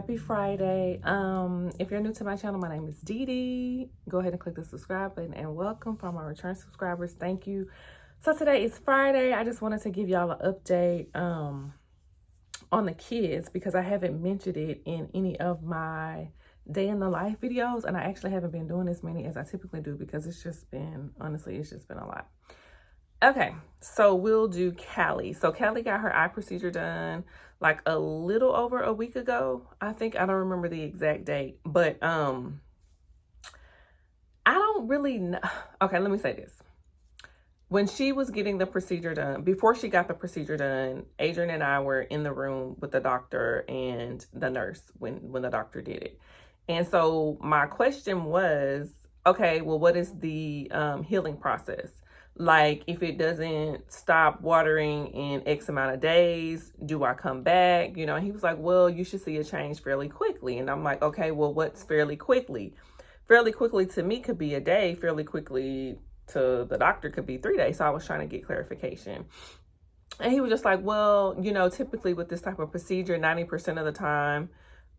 happy Friday. If you're new to my channel, my name is DeeDee. Go ahead and click the subscribe button and welcome for my return subscribers. Thank you. So today is Friday. I just wanted to give y'all an update on the kids because I haven't mentioned it in any of my day in the life videos, and I actually haven't been doing as many as I typically do because it's just been, honestly, it's just been a lot. Okay, so we'll do Callie. So Callie got her eye procedure done like a little over a week ago. I think, I don't remember the exact date, but I don't really know. Okay, let me say this. When she was getting the procedure done, before she got the procedure done, Adrian and I were in the room with the doctor and the nurse when the doctor did it. And so my question was, okay, well, what is the healing process? Like, if it doesn't stop watering in X amount of days, do I come back? You know, he was like, well, you should see a change fairly quickly. And I'm like, okay, well, what's fairly quickly? Fairly quickly to me could be a day. Fairly quickly to the doctor could be 3 days. So I was trying to get clarification. And he was just like, well, you know, typically with this type of procedure, 90% of the time,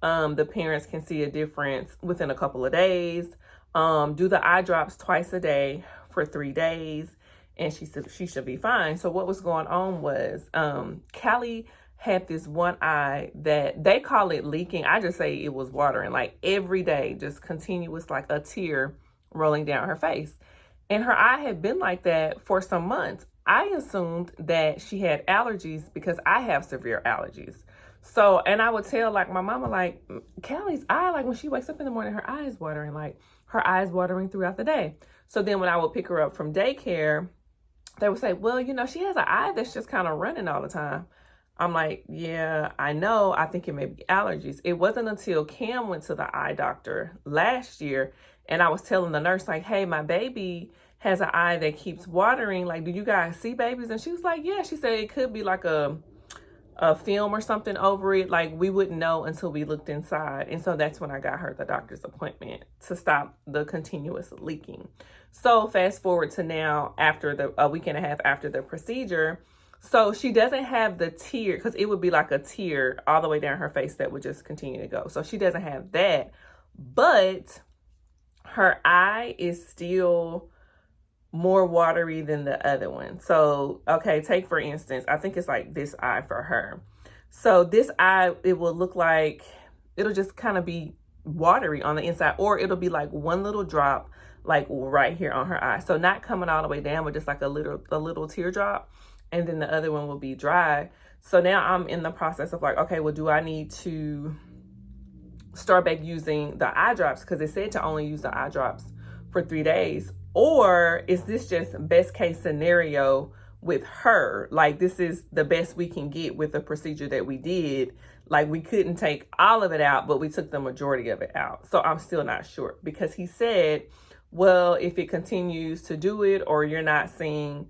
the parents can see a difference within a couple of days. Do the eye drops twice a day for 3 days. And she said she should be fine. So what was going on was Callie had this one eye that they call it leaking. I just say it was watering like every day, just continuous, like a tear rolling down her face. And her eye had been like that for some months. I assumed that she had allergies because I have severe allergies. So, and I would tell like my mama, like Callie's eye, like when she wakes up in the morning, her eye is watering, like her eye is watering throughout the day. So then when I would pick her up from daycare, they would say, well, you know, she has an eye that's just kind of running all the time. I'm like, yeah, I know. I think it may be allergies. It wasn't until Cam went to the eye doctor last year and I was telling the nurse, like, hey, my baby has an eye that keeps watering. Like, do you guys see babies? And she was like, yeah. She said it could be like a film or something over it. Like, we wouldn't know until we looked inside. And so that's when I got her the doctor's appointment to stop the continuous leaking. So fast forward to now, after a week and a half after the procedure. So she doesn't have the tear, because it would be like a tear all the way down her face that would just continue to go. So she doesn't have that, but her eye is still more watery than the other one. So, okay, take for instance, I think it's like this eye for her. So this eye, it will look like, it'll just kind of be watery on the inside, or it'll be like one little drop, like right here on her eye. So not coming all the way down, but just like a little teardrop. And then the other one will be dry. So now I'm in the process of like, okay, well, do I need to start back using the eye drops? Because it said to only use the eye drops for 3 days. Or is this just best case scenario with her? Like, this is the best we can get with the procedure that we did. Like, we couldn't take all of it out, but we took the majority of it out. So I'm still not sure, because he said, well, if it continues to do it, or you're not seeing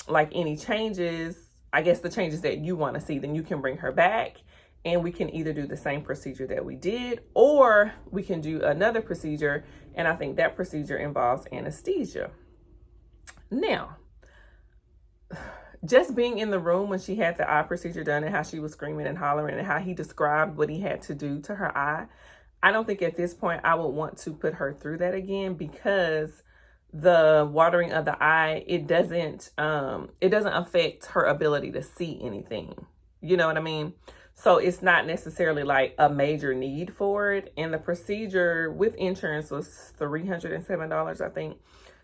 like any changes, I guess the changes that you want to see, then you can bring her back and we can either do the same procedure that we did, or we can do another procedure. And I think that procedure involves anesthesia. Now, just being in the room when she had the eye procedure done and how she was screaming and hollering and how he described what he had to do to her eye, I don't think at this point I would want to put her through that again, because the watering of the eye, it doesn't affect her ability to see anything. You know what I mean? So it's not necessarily like a major need for it. And the procedure with insurance was $307, I think.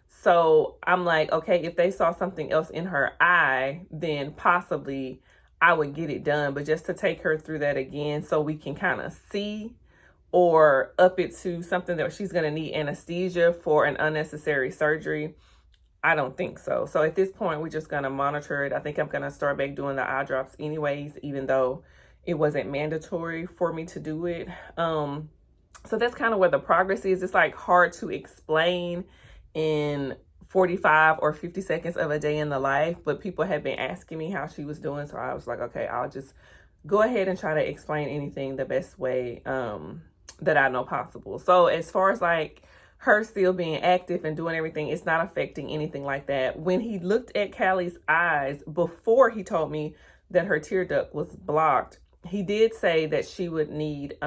So I'm like, okay, if they saw something else in her eye, then possibly I would get it done. But just to take her through that again so we can kind of see, or up it to something that she's going to need anesthesia for an unnecessary surgery, I don't think so. So at this point, we're just going to monitor it. I think I'm going to start back doing the eye drops anyways, even though it wasn't mandatory for me to do it. So that's kind of where the progress is. It's like hard to explain in 45 or 50 seconds of a day in the life, but people have been asking me how she was doing. So I was like, okay, I'll just go ahead and try to explain anything the best way that I know possible. So as far as like her still being active and doing everything, it's not affecting anything like that. When he looked at Callie's eyes before he told me that her tear duct was blocked, he did say that she would need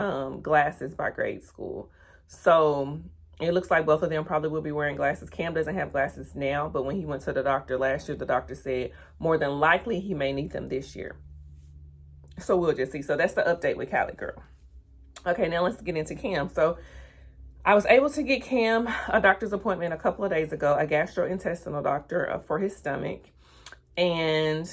glasses by grade school. So it looks like both of them probably will be wearing glasses. Cam doesn't have glasses now, but when he went to the doctor last year, the doctor said more than likely he may need them this year. So we'll just see. So that's the update with Callie girl. Okay, now let's get into Cam. So I was able to get Cam a doctor's appointment a couple of days ago, a gastrointestinal doctor for his stomach. And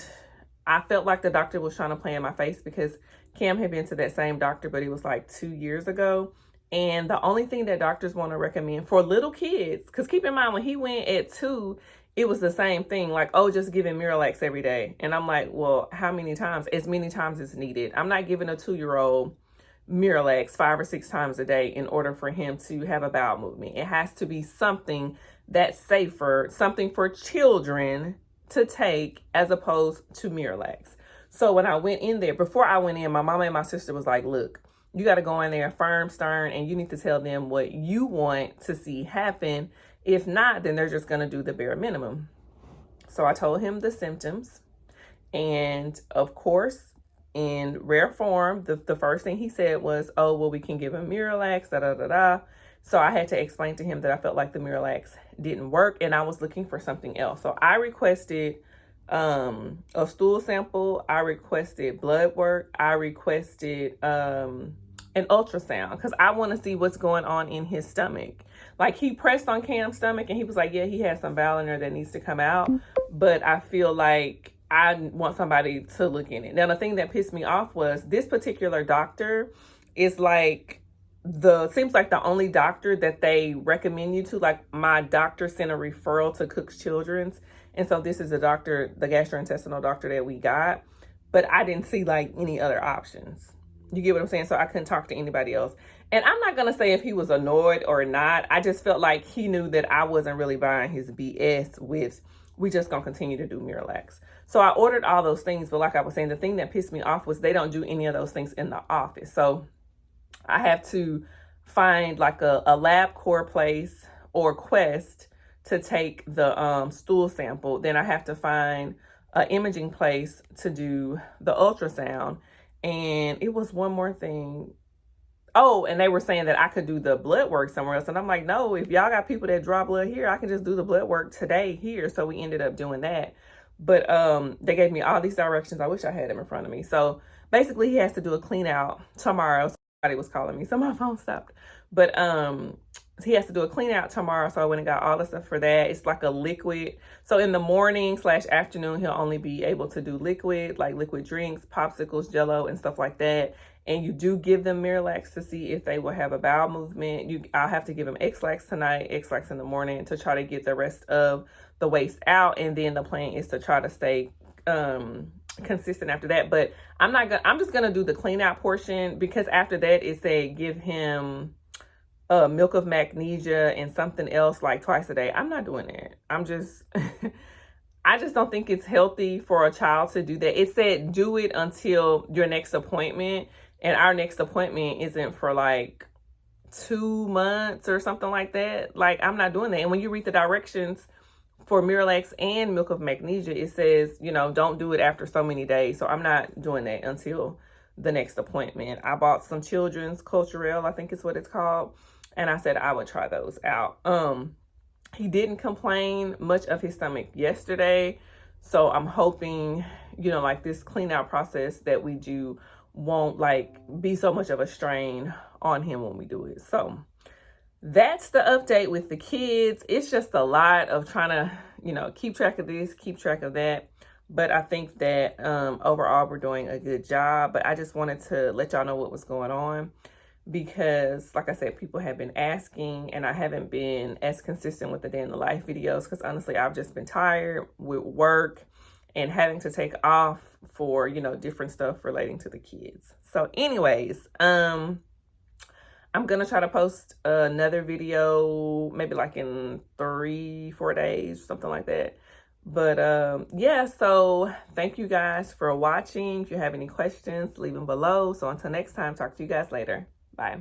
I felt like the doctor was trying to play in my face because Cam had been to that same doctor, but it was like 2 years ago. And the only thing that doctors want to recommend for little kids, because keep in mind, when he went at 2, it was the same thing. Like, oh, just give him Miralax every day. And I'm like, well, how many times? As many times as needed. I'm not giving a 2-year-old Miralax 5 or 6 times a day in order for him to have a bowel movement. It has to be something that's safer, something for children to take as opposed to Miralax. So when I went in there, before I went in, my mama and my sister was like, look, you got to go in there firm, stern, and you need to tell them what you want to see happen. If not, then they're just going to do the bare minimum. So I told him the symptoms. And of course, in rare form, the first thing he said was, oh, well, we can give him Miralax, da da da da. So I had to explain to him that I felt like the Miralax didn't work and I was looking for something else. So I requested a stool sample. I requested blood work. I requested an ultrasound because I want to see what's going on in his stomach. Like, he pressed on Cam's stomach and he was like, yeah, he has some bowel in there that needs to come out. But I feel like I want somebody to look in it. Now, the thing that pissed me off was this particular doctor is like, seems like the only doctor that they recommend you to. Like, my doctor sent a referral to Cook's Children's. And so this is the doctor, the gastrointestinal doctor that we got. But I didn't see like any other options. You get what I'm saying? So I couldn't talk to anybody else. And I'm not going to say if he was annoyed or not. I just felt like he knew that I wasn't really buying his BS with, we just going to continue to do Miralax. So I ordered all those things. But like I was saying, the thing that pissed me off was they don't do any of those things in the office. So I have to find like a LabCorp place or Quest to take the stool sample. Then I have to find an imaging place to do the ultrasound. And it was one more thing. Oh, and they were saying that I could do the blood work somewhere else. And I'm like, no, if y'all got people that draw blood here, I can just do the blood work today here. So we ended up doing that. But they gave me all these directions. I wish I had them in front of me. So basically he has to do a clean out tomorrow. Somebody was calling me, so my phone stopped. But he has to do a clean out tomorrow. So I went and got all the stuff for that. It's like a liquid. So in the morning / afternoon, he'll only be able to do liquid, like liquid drinks, popsicles, Jello, and stuff like that. And you do give them Miralax to see if they will have a bowel movement. I'll have to give them X-Lax tonight, X-Lax in the morning to try to get the rest of the waste out. And then the plan is to try to stay consistent after that. But I'm just gonna do the clean out portion, because after that it said give him milk of magnesia and something else like twice a day. I'm not doing that. I just don't think it's healthy for a child to do that. It said do it until your next appointment, and our next appointment isn't for like 2 months or something like that. Like, I'm not doing that. And when you read the directions for Miralax and milk of magnesia, it says, you know, don't do it after so many days. So I'm not doing that until the next appointment. I bought some children's Culturelle, I think is what it's called. And I said I would try those out. He didn't complain much of his stomach yesterday. So I'm hoping, you know, like this clean out process that we do won't like be so much of a strain on him when we do it. So that's the update with the kids. It's just a lot of trying to, you know, keep track of this, keep track of that. But I think that overall we're doing a good job. But I just wanted to let y'all know what was going on, because like I said, people have been asking and I haven't been as consistent with the day in the life videos, because honestly, I've just been tired with work and having to take off for, you know, different stuff relating to the kids. So anyways, I'm going to try to post another video, maybe like in 3-4 days, something like that. But yeah, so thank you guys for watching. If you have any questions, leave them below. So until next time, talk to you guys later. Bye.